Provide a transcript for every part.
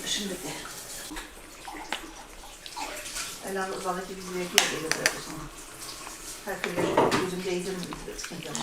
Şimdi de. Elan uzaktaki bizi bekliyor böyle sonra. Herkese yüzümde izin sıkıntı yok.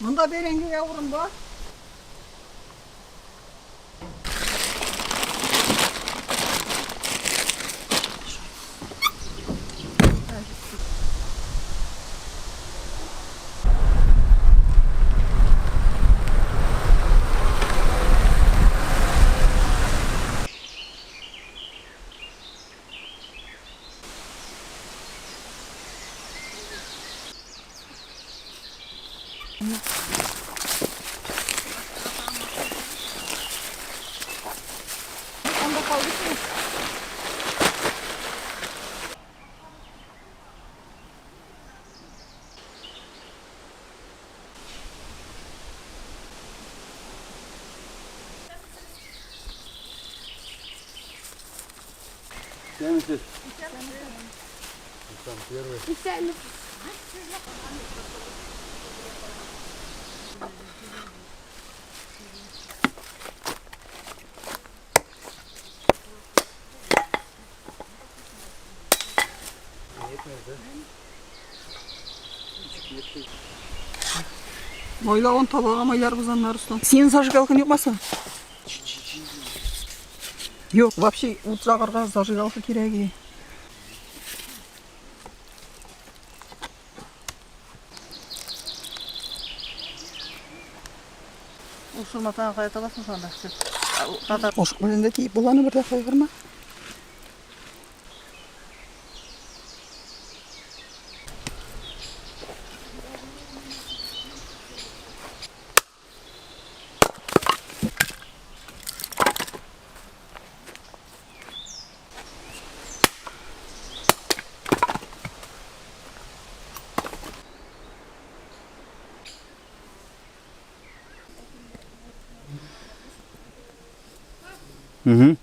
Bunda berengi yavrum bu. Onda kaldı ki. Где мы здесь? Там первый. Moyla on tabağa maylar buzanlar ustan. Senin zажигалкаң yok masa? Yok, вообще вот жағарға зажигалка керегі. Ушырматан қайта аласың сонда. Татар. Ошық білінде кейіп бұланы бірде қайғыр ма? Угу.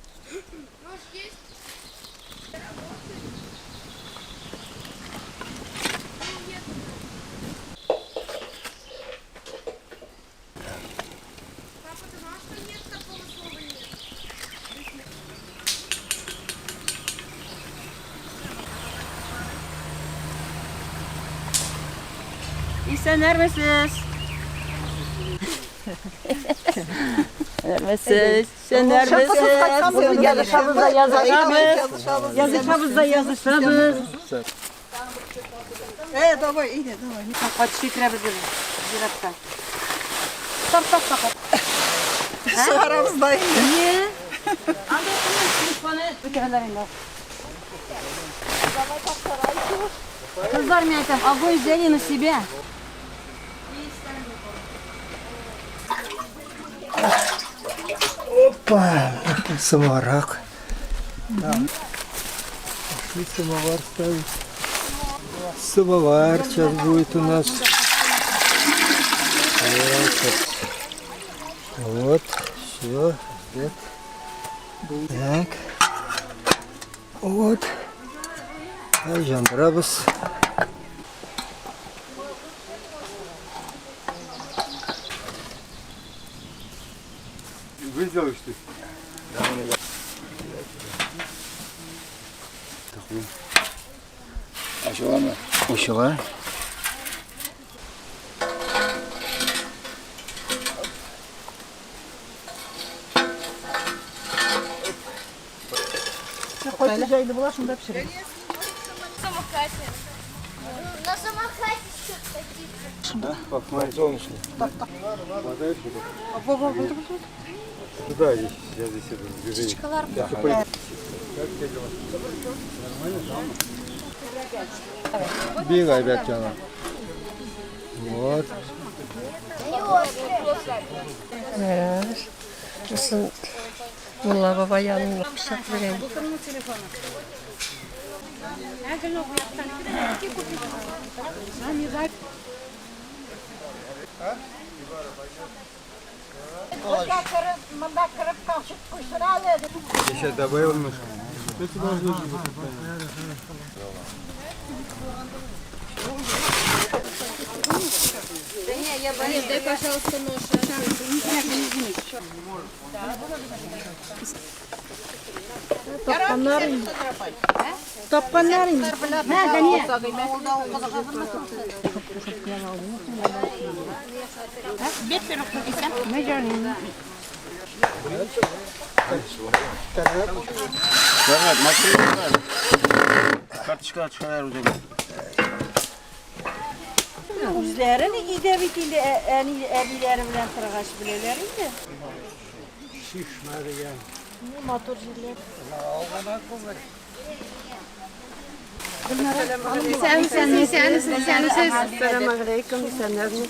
İsa neredesiniz? Neredesiniz? Sen neredesiniz? Yazışamızda yazışamız. Yazışamızda yazışamız. Давай, иди, давай. Почти треба зирапка. Стоп. Su aramızdayım. Niye? Kızlar мне это огонь взяли на себя. Опа, самоварок. Пошли самовар ставить. Самовар сейчас будет у нас. Вот, все. Так. Вот. Ayjandiramiz. Выделал что ли? Aşığa mı? Uşağa. Koyacağıydı bulaşın da pişirin. На самокате что-то. Bak mayıs olmuş. Куда здесь? Я здесь иду. Bir gaybet canım. Вот. Nasıl Mulla Baba yanına bıçak vereyim. Еще добавил немножко. Дай, пожалуйста, нож. Toppanların. Nerede niye? Evet, makineye Kartışka çıkar hocam. Üzlerini gidebildiğinde en iyi evilerimden tırgaç bileleriydi. Şişmedi yani. Motorcular. Selamun aleyküm. Sen neredesin?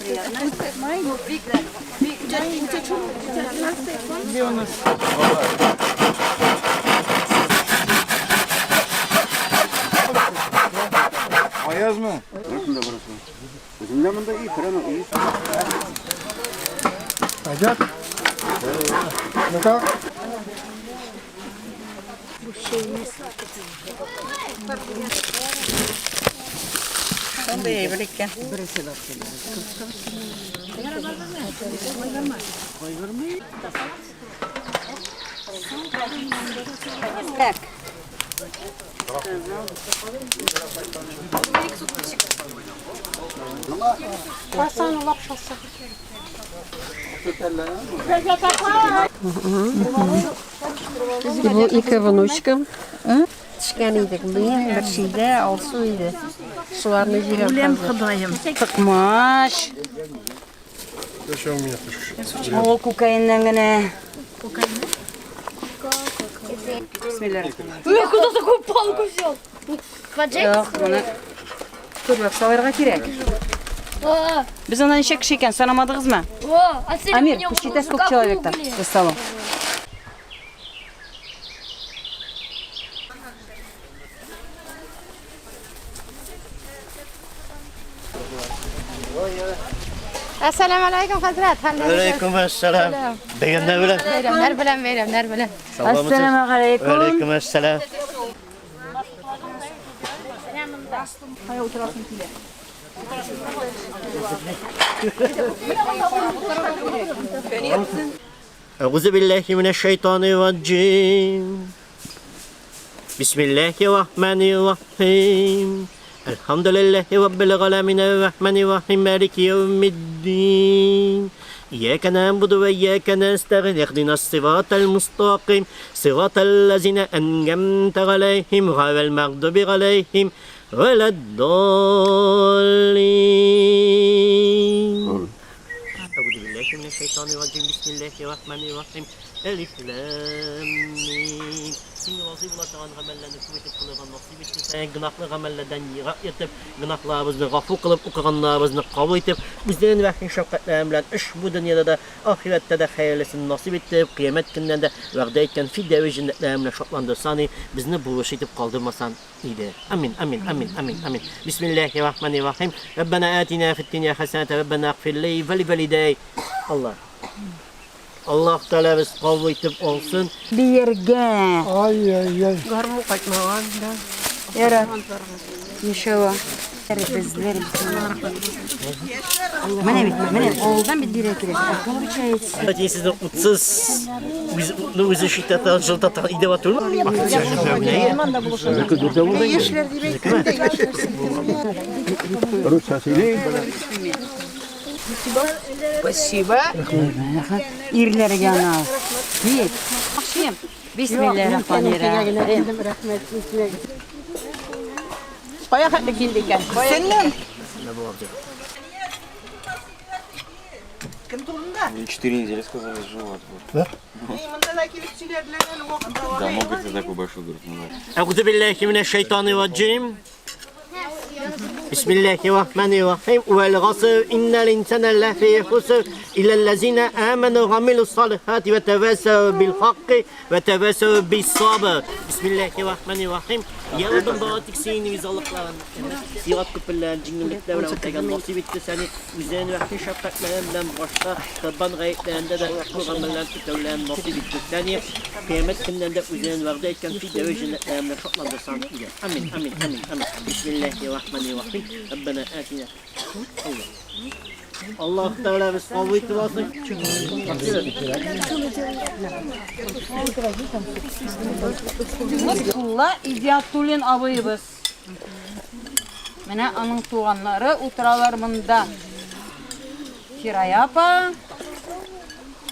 Ayaz mı? Nerede burası? Bizim yanında iyi, krema iyi. Acak. Ne kadar? Sen de iyi birlikte. Bak. Bu iki внучкам. Тишкенiydik. Bir şeyde alsıydı. Sularını jirem. Ulem Xudayım. Tıkmış. Ol kokainden gene. Bismillahirrahmanirrahim. Куда такую палку взял? Yok bunu. Dur bak savarga kirek. Biz ondan işe kişiyken sanamadığız mı? Amir, посчитай, сколько человек там за столом. Assalamu alaykum Hazrat. Aleykümselam. Degan ne bilen? Bayramlar bilan. Assalamu alaikum. Aleykümselam. Euzu billahi mineşşeytanirracim. Bismillahirrahmanirrahim. Elhamdülillahi Rabbil alemin Errahmanirrahim Maliki yevmiddin. إياك نعبد وإياك نستعين اهدنا الصراط المستقيم صراط الذين أنعمت عليهم غير المغضوب عليهم ولا الضالين. أعوذ بالله من الشيطان الرجيم بسم الله الرحمن الرحيم ألف لام ميم. Seni vazifelerini amellerini kuvvetli kılığın nasip etti. Sen günahlı amellerden yırak yetip, günahlarımızı gafu kılıp, okuganlarımızı kabul edip, bizlerin vahyin şefkatlerimle bu dünyada da, ahirette de hayırlısını nasip etti. Kıyamet günden de vəqdə etken fiddevi cinnetlerimle şoklandırsan, bizini buğuş edip kaldırmasan iyiydi. Amin, amin, amin, amin, amin. Bismillahirrahmanirrahim. Rabbena atina fid dünya hasenete, Rabbena agfirli ve li velidey. Allah Teala biz kabul edip olsun. Bir yerge. Ay ay ay. Garmu kaçmagan da. Yara. Nişava. Bizler. Mene oğuldan bir direk girer. Akıllı bir çay etsin. Hadi siz de utsuz. Biz şiddete jıltata ide batırır. Bak sen ne ya? Yaşlar direk de yaşlar. Rusya'da. Спасибо. İrlere gana. Bir. Akşam. Bismillahirrahmanirrahim. Bayağı hatlı kindiken. Senin Ne bu olacak? kim turunda? 4 недели сказали, живот. Mındaki kilisçilerle o Давно, говорит, такой большой, говорит, ну, Euzu billahi mineşşeytanirracim. Bismillahirrahmanirrahim. Vel gasr innel insane lefî husr illellezine amenu ve amilus salihati ve tevassav bil hakkı ve tevassav bis sabr. Bismillahirrahmanirrahim. Yardım dağıtık seni vizallıkların. Sirat küpürlerin cingimliklerle ortaya nasip etti seni. Üzerine vaktin şefkatlerinden başka kırban gayetlerinde de programlarla tutarlarını nasip etti seni. Kıyamet günden de üzerine vəqdə etken fidye ve cennetlerimle şoklandırsan ile. Amin, amin, amin, amin. Bismillahirrahmanirrahim. Rabbena atina. Allah Teala biz kabul etti olsun. Kulla İdiyatulin abıyız. Mene onun tuğanları utaralarımında. Firaya apa,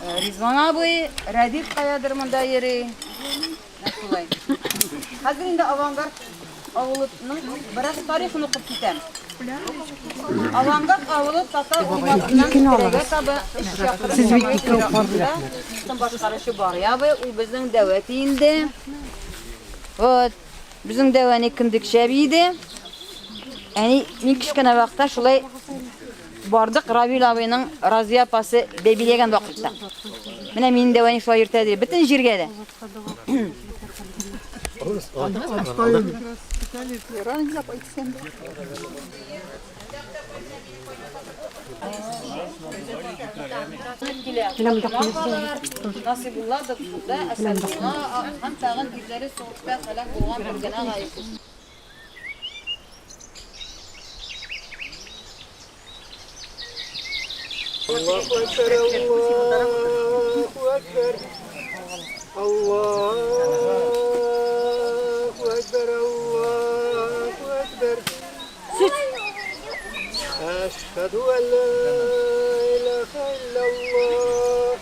Rizvan abi, Radif kayadırmında yeri. Nasılay? Hazır indi Avangard avulutun biraz tarihini okup gitem. Avangard avulut Tatar uymasından kirege tabi siz bittik başkarışı var ya ve o bizim devleti indi. Evet, bizim devleti kindik şebiydi. Yani min kişkene vakta şulay bardık Rabiul abinin Raziya apası bebilegen vakitte. Mine min devleti şulay yürütedi. Bütün jirgede. Nasibullah da tutuldu. Eselullah hem tağın yüzleri soğukta halak olan bölgene gayip. Allahu Ekber, Allahu Ekber. Allahu Ekber, Allahu Ekber. Eşhedü en la ilahe illallah.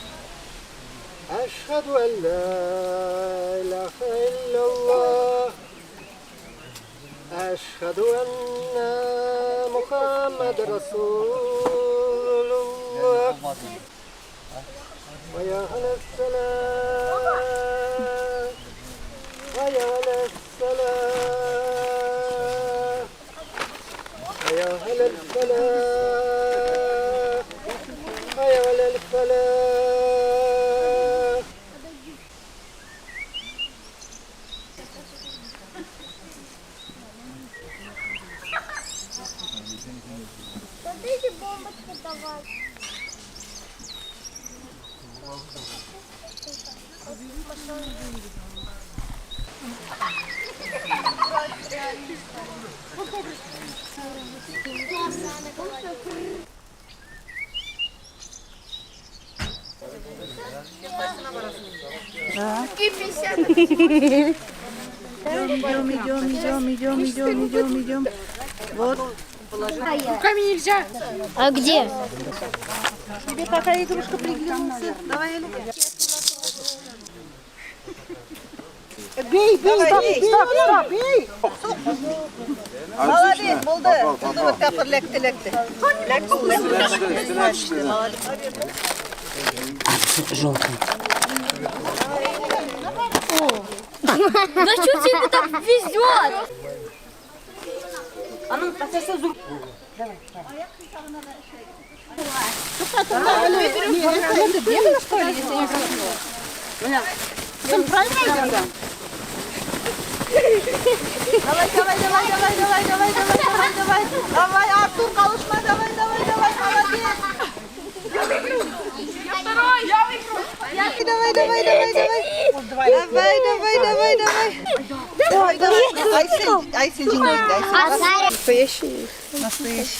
Eşhedü en la ilahe illallah. Eşhedü enne Muhammed Resulullah. Ve ya aleyhisselam. Ve ya aleyhisselam. Ve ya aleyhisselam. Ve ya aleyhisselam. Дайте бомбочку давай. Идем. А где? Тебе какая игрушка приглянулась? Давай, Эля. Бей, стоп, бей. Молодец, buldu. Buldu bak kapır, lekti. Да что тебе так везет? Давай, Артур, kalışma, давай, молодец. Давай. Айсель'cin geldi.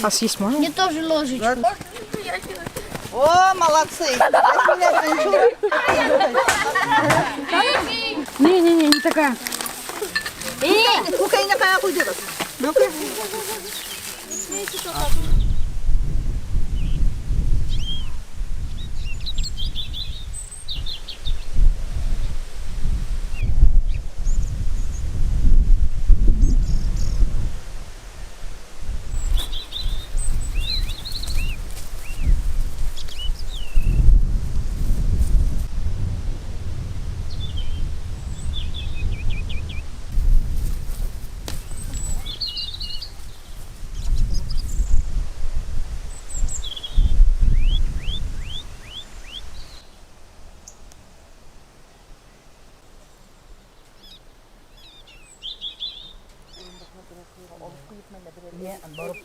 А съесть можно? Мне тоже ложечку. О, молодцы. Не-не-не, не такая. Kukayına kaya koyacağız. Барып,